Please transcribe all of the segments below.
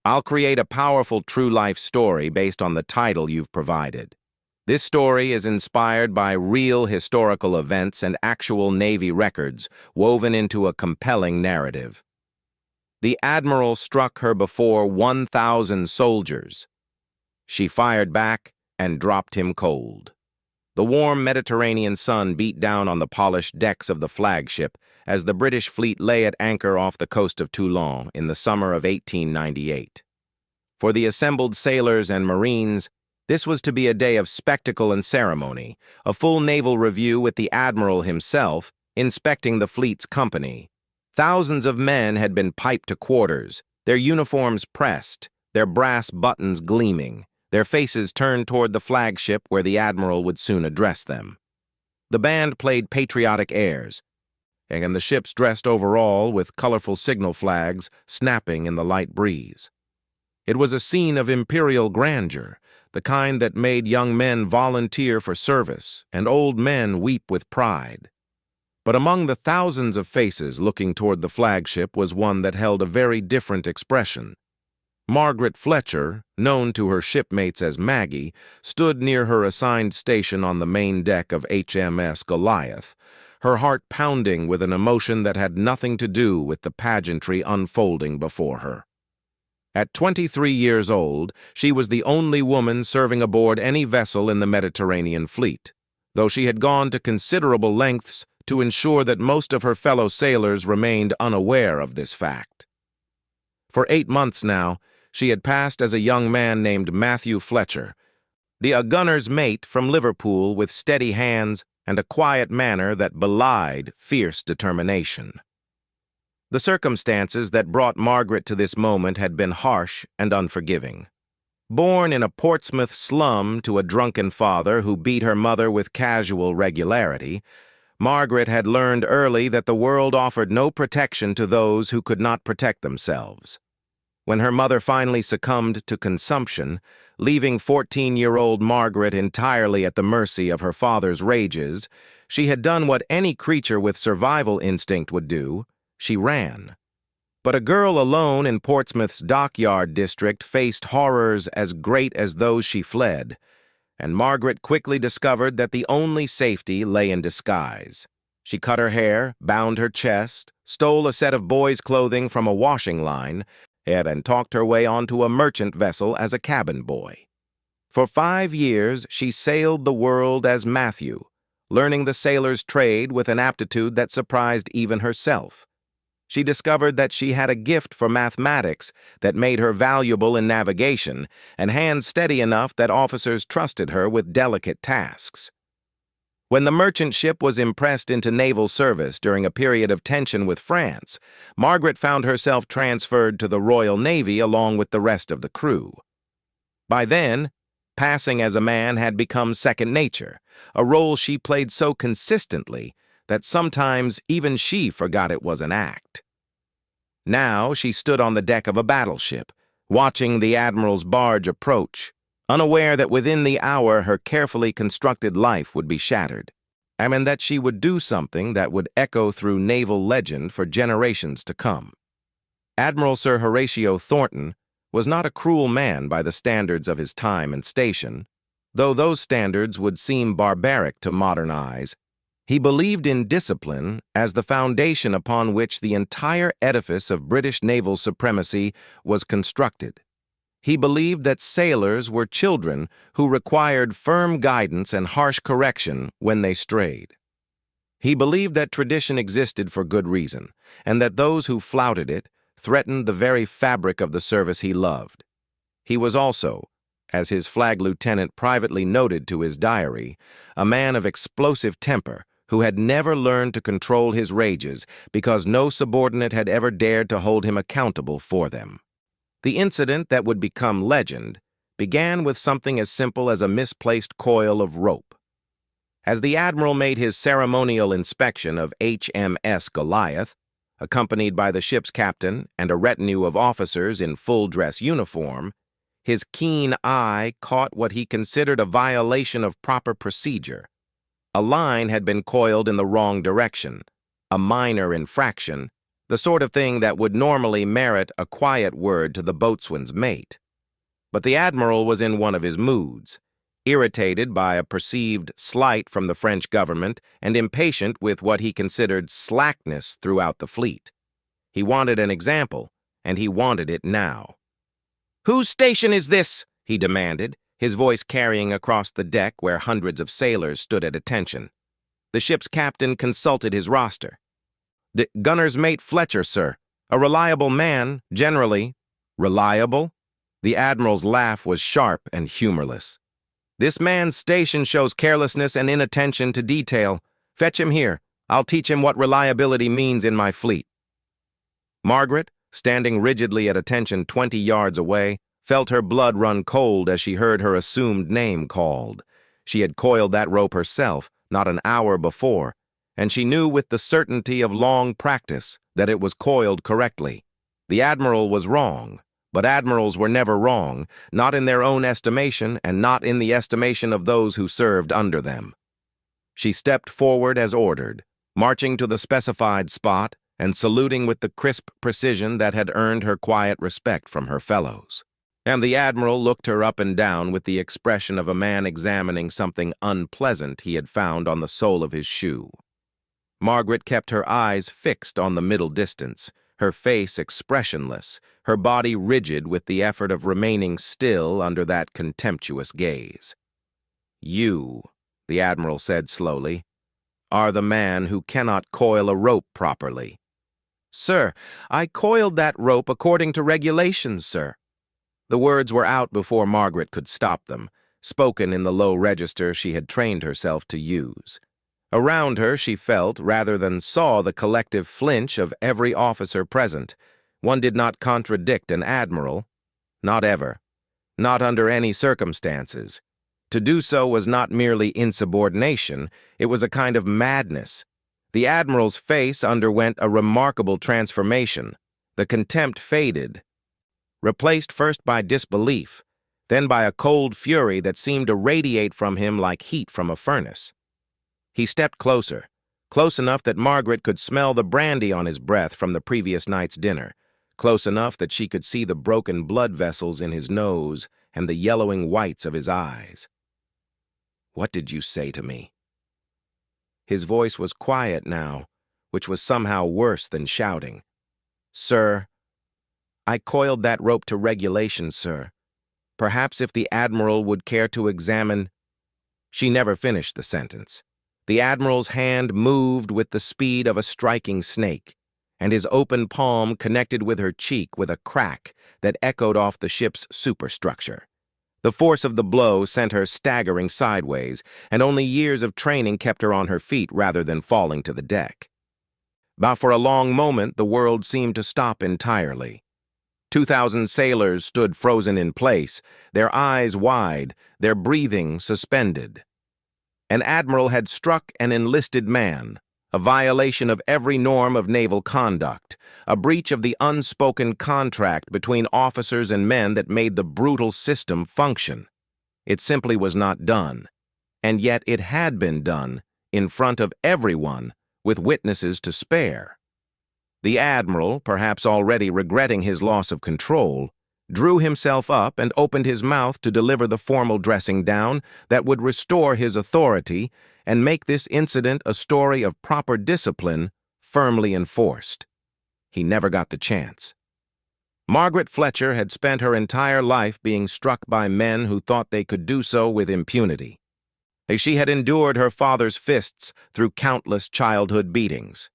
I'll create a powerful true-life story based on the title you've provided. This story is inspired by real historical events and actual Navy records woven into a compelling narrative. The Admiral struck her before 1,000 soldiers. She fired back and dropped him cold. The warm Mediterranean sun beat down on the polished decks of the flagship as the British fleet lay at anchor off the coast of Toulon in the summer of 1898. For the assembled sailors and Marines, this was to be a day of spectacle and ceremony, a full naval review with the Admiral himself inspecting the fleet's company. Thousands of men had been piped to quarters, their uniforms pressed, their brass buttons gleaming, their faces turned toward the flagship where the Admiral would soon address them. The band played patriotic airs, and the ships dressed overall with colorful signal flags snapping in the light breeze. It was a scene of imperial grandeur, the kind that made young men volunteer for service and old men weep with pride. But among the thousands of faces looking toward the flagship was one that held a very different expression. Margaret Fletcher, known to her shipmates as Maggie, stood near her assigned station on the main deck of HMS Goliath, her heart pounding with an emotion that had nothing to do with the pageantry unfolding before her. At 23 years old, she was the only woman serving aboard any vessel in the Mediterranean fleet, though she had gone to considerable lengths to ensure that most of her fellow sailors remained unaware of this fact. For 8 months now, she had passed as a young man named Matthew Fletcher, a gunner's mate from Liverpool with steady hands and a quiet manner that belied fierce determination. The circumstances that brought Margaret to this moment had been harsh and unforgiving. Born in a Portsmouth slum to a drunken father who beat her mother with casual regularity, Margaret had learned early that the world offered no protection to those who could not protect themselves. When her mother finally succumbed to consumption, leaving 14-year-old Margaret entirely at the mercy of her father's rages, she had done what any creature with survival instinct would do: she ran. But a girl alone in Portsmouth's dockyard district faced horrors as great as those she fled, and Margaret quickly discovered that the only safety lay in disguise. She cut her hair, bound her chest, stole a set of boys' clothing from a washing line, and talked her way onto a merchant vessel as a cabin boy. For 5 years, she sailed the world as Matthew, learning the sailor's trade with an aptitude that surprised even herself. She discovered that she had a gift for mathematics that made her valuable in navigation, and hands steady enough that officers trusted her with delicate tasks. When the merchant ship was impressed into naval service during a period of tension with France, Margaret found herself transferred to the Royal Navy along with the rest of the crew. By then, passing as a man had become second nature, a role she played so consistently that sometimes even she forgot it was an act. Now she stood on the deck of a battleship, watching the Admiral's barge approach, unaware that within the hour her carefully constructed life would be shattered, and that she would do something that would echo through naval legend for generations to come. Admiral Sir Horatio Thornton was not a cruel man by the standards of his time and station, though those standards would seem barbaric to modern eyes. He believed in discipline as the foundation upon which the entire edifice of British naval supremacy was constructed. He believed that sailors were children who required firm guidance and harsh correction when they strayed. He believed that tradition existed for good reason, and that those who flouted it threatened the very fabric of the service he loved. He was also, as his flag lieutenant privately noted to his diary, a man of explosive temper who had never learned to control his rages because no subordinate had ever dared to hold him accountable for them. The incident that would become legend began with something as simple as a misplaced coil of rope. As the Admiral made his ceremonial inspection of HMS Goliath, accompanied by the ship's captain and a retinue of officers in full-dress uniform, his keen eye caught what he considered a violation of proper procedure. A line had been coiled in the wrong direction, a minor infraction the sort of thing that would normally merit a quiet word to the boatswain's mate. But the Admiral was in one of his moods, irritated by a perceived slight from the French government and impatient with what he considered slackness throughout the fleet. He wanted an example, and he wanted it now. "Whose station is this?" he demanded, his voice carrying across the deck where hundreds of sailors stood at attention. The ship's captain consulted his roster. "The gunner's mate Fletcher, sir. A reliable man, generally." "Reliable?" The Admiral's laugh was sharp and humorless. "This man's station shows carelessness and inattention to detail. Fetch him here. I'll teach him what reliability means in my fleet." Margaret, standing rigidly at attention 20 yards away, felt her blood run cold as she heard her assumed name called. She had coiled that rope herself, not an hour before, and she knew with the certainty of long practice that it was coiled correctly. The Admiral was wrong, but admirals were never wrong, not in their own estimation and not in the estimation of those who served under them. She stepped forward as ordered, marching to the specified spot and saluting with the crisp precision that had earned her quiet respect from her fellows. And the Admiral looked her up and down with the expression of a man examining something unpleasant he had found on the sole of his shoe. Margaret kept her eyes fixed on the middle distance, her face expressionless, her body rigid with the effort of remaining still under that contemptuous gaze. "You," the Admiral said slowly, "are the man who cannot coil a rope properly." "Sir, I coiled that rope according to regulations, sir." The words were out before Margaret could stop them, spoken in the low register she had trained herself to use. Around her she felt, rather than saw, the collective flinch of every officer present. One did not contradict an admiral. Not ever. Not under any circumstances. To do so was not merely insubordination, it was a kind of madness. The Admiral's face underwent a remarkable transformation. The contempt faded, replaced first by disbelief, then by a cold fury that seemed to radiate from him like heat from a furnace. He stepped closer, close enough that Margaret could smell the brandy on his breath from the previous night's dinner, close enough that she could see the broken blood vessels in his nose and the yellowing whites of his eyes. "What did you say to me?" His voice was quiet now, which was somehow worse than shouting. "Sir, I coiled that rope to regulations, sir. Perhaps if the Admiral would care to examine—" She never finished the sentence. The Admiral's hand moved with the speed of a striking snake, and his open palm connected with her cheek with a crack that echoed off the ship's superstructure. The force of the blow sent her staggering sideways, and only years of training kept her on her feet rather than falling to the deck. But for a long moment the world seemed to stop entirely. 2,000 sailors stood frozen in place, their eyes wide, their breathing suspended. An admiral had struck an enlisted man, a violation of every norm of naval conduct, a breach of the unspoken contract between officers and men that made the brutal system function. It simply was not done, and yet it had been done, in front of everyone, with witnesses to spare. The Admiral, perhaps already regretting his loss of control, drew himself up and opened his mouth to deliver the formal dressing down that would restore his authority and make this incident a story of proper discipline firmly enforced. He never got the chance. Margaret Fletcher had spent her entire life being struck by men who thought they could do so with impunity. She had endured her father's fists through countless childhood beatings.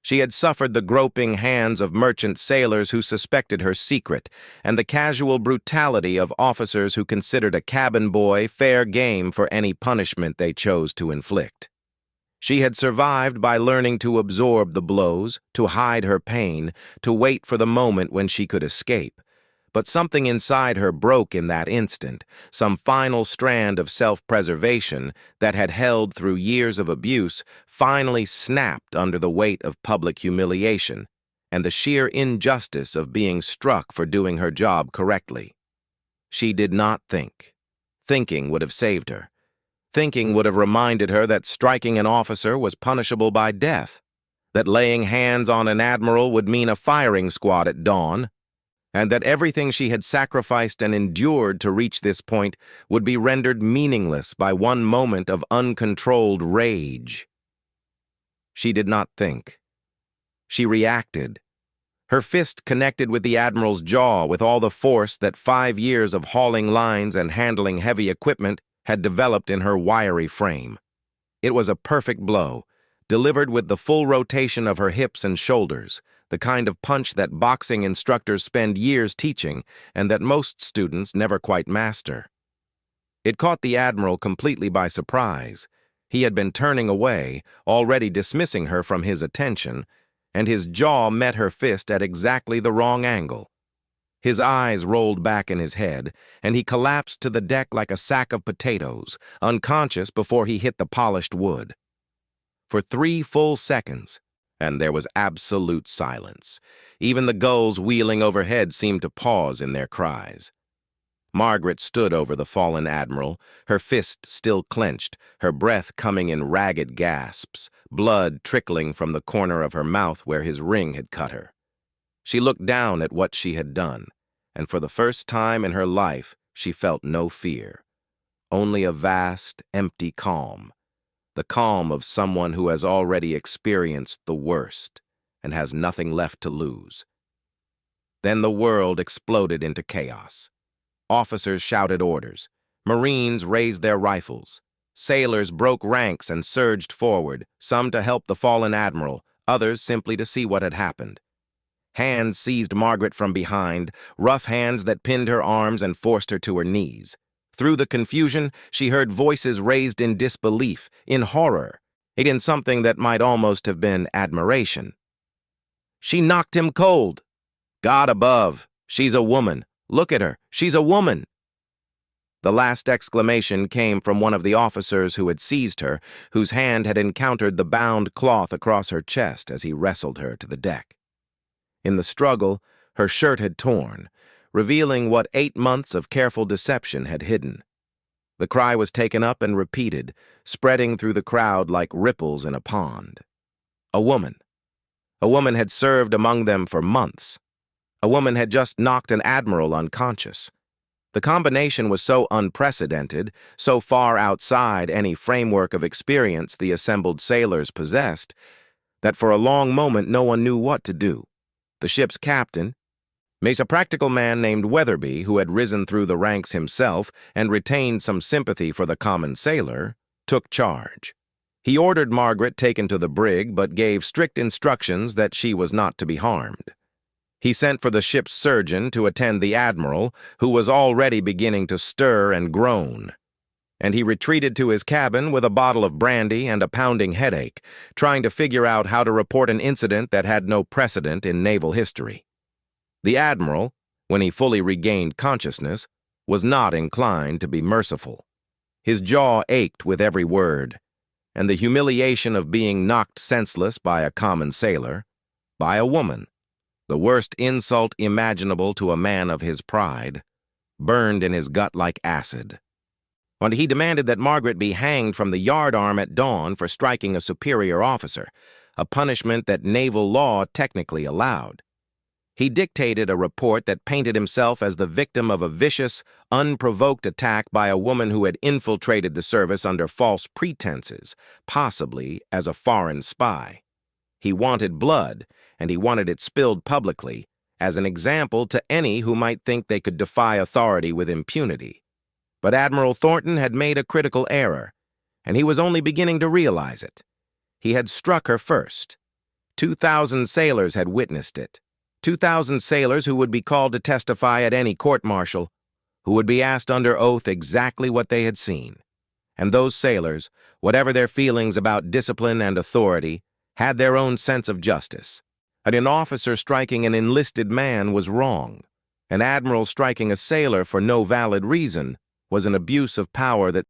She had suffered the groping hands of merchant sailors who suspected her secret, and the casual brutality of officers who considered a cabin boy fair game for any punishment they chose to inflict. She had survived by learning to absorb the blows, to hide her pain, to wait for the moment when she could escape. But something inside her broke in that instant, some final strand of self-preservation that had held through years of abuse finally snapped under the weight of public humiliation and the sheer injustice of being struck for doing her job correctly. She did not think. Thinking would have saved her. Thinking would have reminded her that striking an officer was punishable by death. that laying hands on an admiral would mean a firing squad at dawn, and that everything she had sacrificed and endured to reach this point would be rendered meaningless by one moment of uncontrolled rage. She did not think. She reacted. Her fist connected with the Admiral's jaw with all the force that 5 years of hauling lines and handling heavy equipment had developed in her wiry frame. It was a perfect blow, delivered with the full rotation of her hips and shoulders, the kind of punch that boxing instructors spend years teaching and that most students never quite master. It caught the Admiral completely by surprise. He had been turning away, already dismissing her from his attention, and his jaw met her fist at exactly the wrong angle. His eyes rolled back in his head, and he collapsed to the deck like a sack of potatoes, unconscious before he hit the polished wood. For 3 full seconds, and there was absolute silence. Even the gulls wheeling overhead seemed to pause in their cries. Margaret stood over the fallen Admiral, her fist still clenched, her breath coming in ragged gasps, blood trickling from the corner of her mouth where his ring had cut her. She looked down at what she had done, and for the first time in her life she felt no fear, only a vast, empty calm, the calm of someone who has already experienced the worst and has nothing left to lose. Then the world exploded into chaos. Officers shouted orders. Marines raised their rifles. Sailors broke ranks and surged forward, some to help the fallen Admiral, others simply to see what had happened. Hands seized Margaret from behind, rough hands that pinned her arms and forced her to her knees. Through the confusion, she heard voices raised in disbelief, in horror, in something that might almost have been admiration. "She knocked him cold. God above, she's a woman. Look at her, she's a woman." The last exclamation came from one of the officers who had seized her, whose hand had encountered the bound cloth across her chest as he wrestled her to the deck. In the struggle, her shirt had torn, revealing what 8 months of careful deception had hidden. The cry was taken up and repeated, spreading through the crowd like ripples in a pond. A woman. A woman had served among them for months. A woman had just knocked an admiral unconscious. The combination was so unprecedented, so far outside any framework of experience the assembled sailors possessed, that for a long moment no one knew what to do. The ship's captain, a practical man named Weatherby, who had risen through the ranks himself and retained some sympathy for the common sailor, took charge. He ordered Margaret taken to the brig, but gave strict instructions that she was not to be harmed. He sent for the ship's surgeon to attend the Admiral, who was already beginning to stir and groan. And he retreated to his cabin with a bottle of brandy and a pounding headache, trying to figure out how to report an incident that had no precedent in naval history. The Admiral, when he fully regained consciousness, was not inclined to be merciful. His jaw ached with every word, and the humiliation of being knocked senseless by a common sailor, by a woman, the worst insult imaginable to a man of his pride, burned in his gut like acid. And he demanded that Margaret be hanged from the yardarm at dawn for striking a superior officer, a punishment that naval law technically allowed. He dictated a report that painted himself as the victim of a vicious, unprovoked attack by a woman who had infiltrated the service under false pretenses, possibly as a foreign spy. He wanted blood, and he wanted it spilled publicly, as an example to any who might think they could defy authority with impunity. But Admiral Thornton had made a critical error, and he was only beginning to realize it. He had struck her first. 2,000 sailors had witnessed it. 2,000 sailors who would be called to testify at any court-martial, who would be asked under oath exactly what they had seen. And those sailors, whatever their feelings about discipline and authority, had their own sense of justice. An officer striking an enlisted man was wrong. An admiral striking a sailor for no valid reason was an abuse of power that